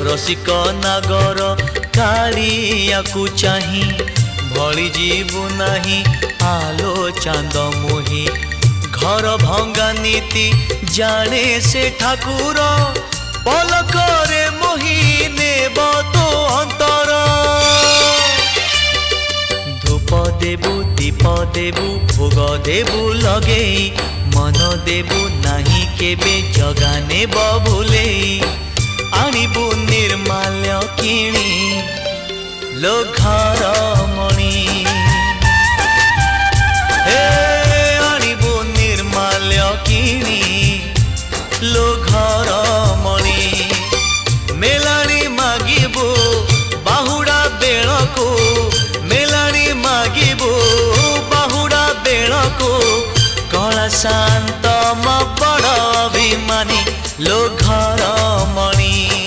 रसिक नागर कालिया को चाही भली जीवु नाही आलो चांद मोही घर भंगा नीति जाने से ठाकुर पलकरे मोही नेब तो अंतर धूप देबु दीप देबु भोग देबु लगे मन देबु नाही केबे जगा नेब भूले आनिबु निर्माल्य किणी लो घर मणि हे आनिबु निर्माल्य किणी लो घर मणि मेलाणी मागिबु बाहुड़ा बेलको मेलाणी मागिबु बाहुड़ा बेलको कला शांत म बड़ अभिमानी लो घर मणि।